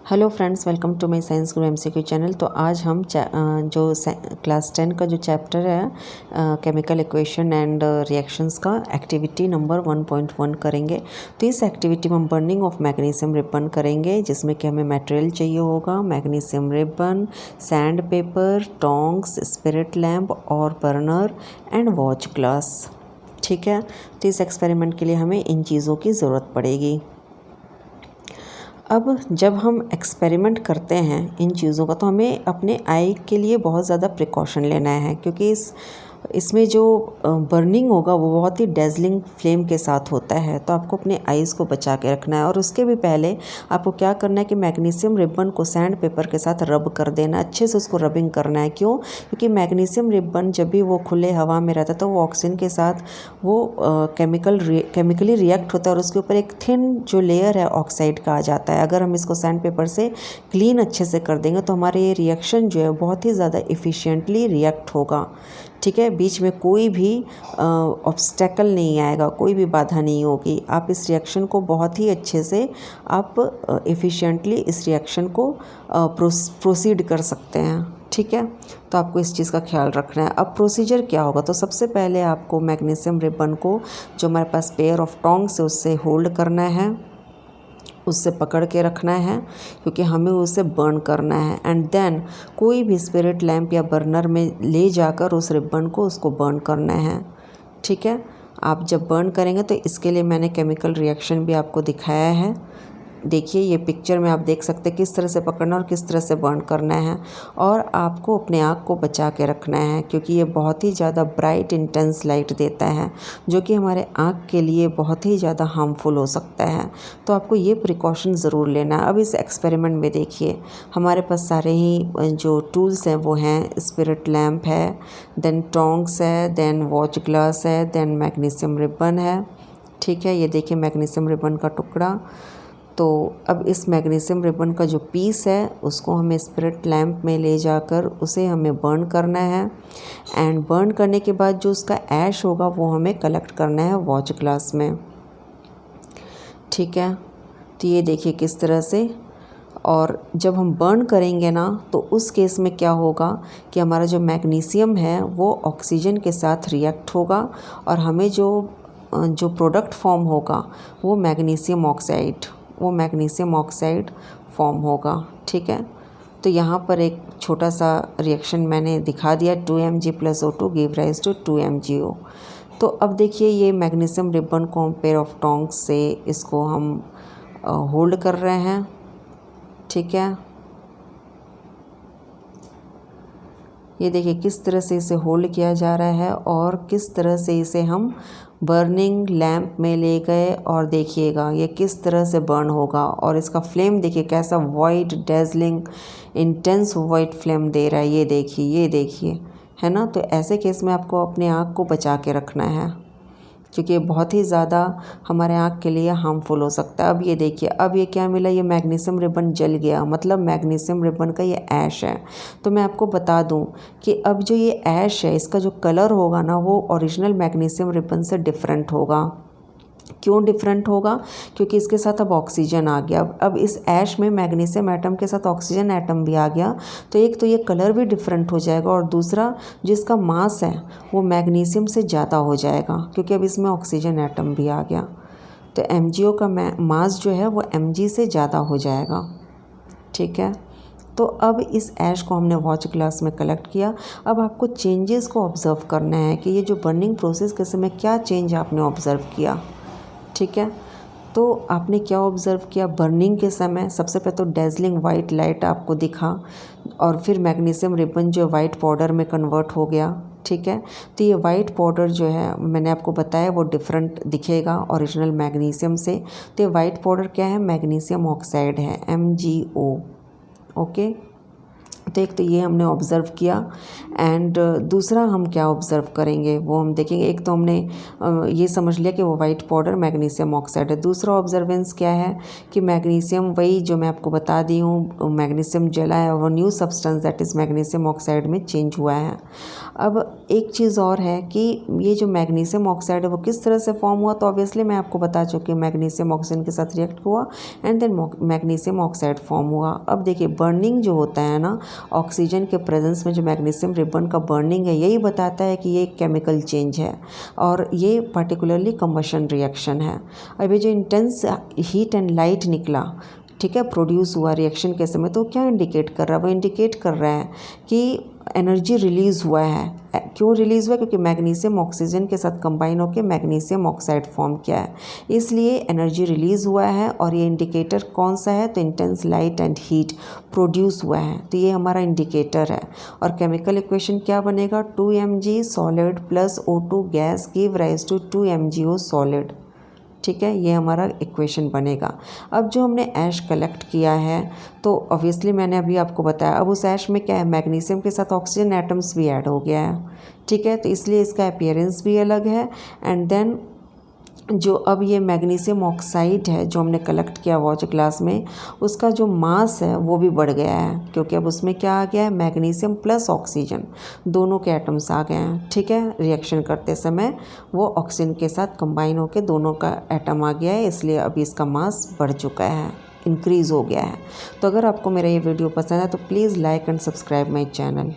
Hello friends, welcome to my science Guru MCQ channel. तो आज हम जो क्लास 10 का जो चैप्टर है केमिकल इक्वेशन एंड रिएक्शंस का एक्टिविटी नंबर 1.1 करेंगे। तो इस एक्टिविटी में हम बर्निंग ऑफ मैग्नीशियम रिबन करेंगे, जिसमें कि हमें मटेरियल चाहिए होगा magnesium ribbon, sand paper, tongs, spirit lamp और बर्नर एंड वॉच ग्लास। ठीक है, तो इस एक्सपेरिमेंट के लिए हमें इन चीज़ों की ज़रूरत पड़ेगी। अब जब हम एक्सपेरिमेंट करते हैं इन चीज़ों का, तो हमें अपने आई के लिए बहुत ज़्यादा प्रिकॉशन लेना है, क्योंकि इसमें जो बर्निंग होगा वो बहुत ही डेजलिंग फ्लेम के साथ होता है। तो आपको अपने आईज़ को बचा के रखना है। और उसके भी पहले आपको क्या करना है कि मैग्नीशियम रिबन को सैंड पेपर के साथ रब कर देना, अच्छे से उसको रबिंग करना है। क्यों? क्योंकि मैग्नीशियम रिबन जब भी वो खुले हवा में रहता है तो वो ऑक्सीजन के साथ वो केमिकली रिएक्ट होता है और उसके ऊपर एक थिन जो लेयर है ऑक्साइड का आ जाता है। अगर हम इसको सैंड पेपर से क्लीन अच्छे से कर देंगे तो हमारे ये रिएक्शन जो है बहुत ही ज़्यादा इफ़िशिएंटली रिएक्ट होगा। ठीक है, बीच में कोई भी ऑब्स्टेकल नहीं आएगा, कोई भी बाधा नहीं होगी। आप इस रिएक्शन को बहुत ही अच्छे से आप एफिशिएंटली इस रिएक्शन को प्रोसीड कर सकते हैं। ठीक है, तो आपको इस चीज़ का ख्याल रखना है। अब प्रोसीजर क्या होगा? तो सबसे पहले आपको मैग्नीशियम रिबन को जो हमारे पास पेयर ऑफ टोंग्स है उससे होल्ड करना है, उससे पकड़ के रखना है, क्योंकि हमें उसे बर्न करना है। एंड देन कोई भी स्पिरिट लैम्प या बर्नर में ले जाकर उस रिबन को उसको बर्न करना है। ठीक है, आप जब बर्न करेंगे तो इसके लिए मैंने केमिकल रिएक्शन भी आपको दिखाया है। देखिए, ये पिक्चर में आप देख सकते हैं किस तरह से पकड़ना और किस तरह से बर्न करना है। और आपको अपने आँख को बचा के रखना है, क्योंकि ये बहुत ही ज़्यादा ब्राइट इंटेंस लाइट देता है, जो कि हमारे आँख के लिए बहुत ही ज़्यादा हार्मफुल हो सकता है। तो आपको ये प्रिकॉशन ज़रूर लेना है। अब इस एक्सपेरिमेंट में देखिए, हमारे पास सारे ही जो टूल्स हैं वो हैं, स्पिरिट लैम्प है, देन टोंग्स है, देन वॉच ग्लास है, देन मैग्नीशियम रिबन है। ठीक है, ये देखिए मैग्नीशियम रिबन का टुकड़ा। तो अब इस मैग्नीशियम रिबन का जो पीस है उसको हमें स्पिरिट लैम्प में ले जाकर उसे हमें बर्न करना है। एंड बर्न करने के बाद जो उसका ऐश होगा वो हमें कलेक्ट करना है वॉच ग्लास में। ठीक है, तो ये देखिए किस तरह से। और जब हम बर्न करेंगे ना, तो उस केस में क्या होगा कि हमारा जो मैग्नीशियम है वो ऑक्सीजन के साथ रिएक्ट होगा और हमें जो प्रोडक्ट फॉर्म होगा वो मैग्नीशियम ऑक्साइड फॉर्म होगा। ठीक है, तो यहाँ पर एक छोटा सा रिएक्शन मैंने दिखा दिया, 2Mg + O2 give rise to 2MgO। तो अब देखिए, ये मैग्नीशियम रिबन को हम पेयर ऑफ टोंग्स से इसको हम होल्ड कर रहे हैं। ठीक है, ये देखिए किस तरह से इसे होल्ड किया जा रहा है और किस तरह से इसे हम बर्निंग लैम्प में ले गए। और देखिएगा ये किस तरह से बर्न होगा। और इसका फ्लेम देखिए कैसा white dazzling intense white flame दे रहा है। ये देखिए, है ना। तो ऐसे केस में आपको अपने आँख को बचा के रखना है, क्योंकि ये बहुत ही ज़्यादा हमारे आँख के लिए हार्मफुल हो सकता है। अब ये देखिए, अब ये क्या मिला, ये मैग्नीशियम रिबन जल गया, मतलब मैग्नीशियम रिबन का ये ऐश है। तो मैं आपको बता दूं कि अब जो ये ऐश है इसका जो कलर होगा ना, वो ओरिजिनल मैग्नीशियम रिबन से डिफरेंट होगा। क्यों डिफरेंट होगा? क्योंकि इसके साथ अब ऑक्सीजन आ गया। अब इस ऐश में मैग्नीशियम एटम के साथ ऑक्सीजन एटम भी आ गया, तो एक तो ये कलर भी डिफरेंट हो जाएगा और दूसरा जो इसका मास है वो मैग्नीशियम से ज़्यादा हो जाएगा, क्योंकि अब इसमें ऑक्सीजन एटम भी आ गया। तो MgO का मास जो है वो Mg से ज़्यादा हो जाएगा। ठीक है, तो अब इस ऐश को हमने वॉच ग्लास में कलेक्ट किया। अब आपको चेंजेस को ऑब्ज़र्व करना है कि ये जो बर्निंग प्रोसेस के समय क्या चेंज आपने ऑब्ज़र्व किया। ठीक है, तो आपने क्या ऑब्ज़र्व किया बर्निंग के समय? सबसे पहले तो डेजलिंग वाइट लाइट आपको दिखा, और फिर मैग्नीशियम रिबन जो वाइट पाउडर में कन्वर्ट हो गया। ठीक है, तो ये वाइट पाउडर जो है मैंने आपको बताया वो डिफरेंट दिखेगा ओरिजिनल मैग्नीशियम से। तो ये वाइट पाउडर क्या है? मैग्नीशियम ऑक्साइड है, MgO। ओके, तो एक तो ये हमने ऑब्ज़र्व किया एंड दूसरा हम क्या ऑब्ज़र्व करेंगे वो हम देखेंगे। एक तो हमने ये समझ लिया कि वो वाइट पाउडर मैग्नीशियम ऑक्साइड है। दूसरा ऑब्जर्वेंस क्या है कि मैग्नीशियम वही जो मैं आपको बता दी हूँ, मैग्नीशियम जला है, वो new substance that is magnesium oxide में चेंज हुआ है। अब एक चीज़ और है कि ये जो मैग्नीशियम ऑक्साइड है वो किस तरह से फॉर्म हुआ, तो ऑब्वियसली मैं आपको बता चुकी हूँ, मैग्नीशियम ऑक्सीजन के साथ रिएक्ट हुआ and then magnesium oxide form हुआ। अब देखिए बर्निंग जो होता है ना, ऑक्सीजन के प्रेजेंस में जो मैग्नीशियम रिबन का बर्निंग है, यही बताता है कि ये एक केमिकल चेंज है और ये पर्टिकुलरली कंबशन रिएक्शन है। अब ये जो इंटेंस हीट एंड लाइट निकला, ठीक है, प्रोड्यूस हुआ रिएक्शन के समय, तो क्या इंडिकेट कर रहा है? वो इंडिकेट कर रहा है कि एनर्जी रिलीज़ हुआ है। क्यों रिलीज़ हुआ? क्योंकि मैग्नीशियम ऑक्सीजन के साथ कंबाइन होकर मैग्नीशियम ऑक्साइड फॉर्म किया है, इसलिए एनर्जी रिलीज़ हुआ है। और ये इंडिकेटर कौन सा है? तो intense light and heat produce हुआ है, तो ये हमारा इंडिकेटर है। और केमिकल इक्वेशन क्या बनेगा? 2mg solid plus O2 gas give rise to 2mgO solid, ठीक है, ये हमारा इक्वेशन बनेगा। अब जो हमने ऐश कलेक्ट किया है, तो ऑब्वियसली मैंने अभी आपको बताया, अब उस ऐश में क्या है? मैग्नीशियम के साथ ऑक्सीजन एटम्स भी ऐड हो गया है, ठीक है, तो इसलिए इसका अपीयरेंस भी अलग है। एंड देन जो अब ये मैग्नीशियम ऑक्साइड है जो हमने कलेक्ट किया वॉच ग्लास में, उसका जो मास है वो भी बढ़ गया है, क्योंकि अब उसमें क्या आ गया है? मैग्नीशियम प्लस ऑक्सीजन दोनों के एटम्स आ गए हैं, ठीक है। रिएक्शन करते समय वो ऑक्सीजन के साथ कंबाइन होकर दोनों का एटम आ गया है, इसलिए अभी इसका मास बढ़ चुका है, इंक्रीज़ हो गया है। तो अगर आपको मेरा ये वीडियो पसंद है तो please like and subscribe my channel.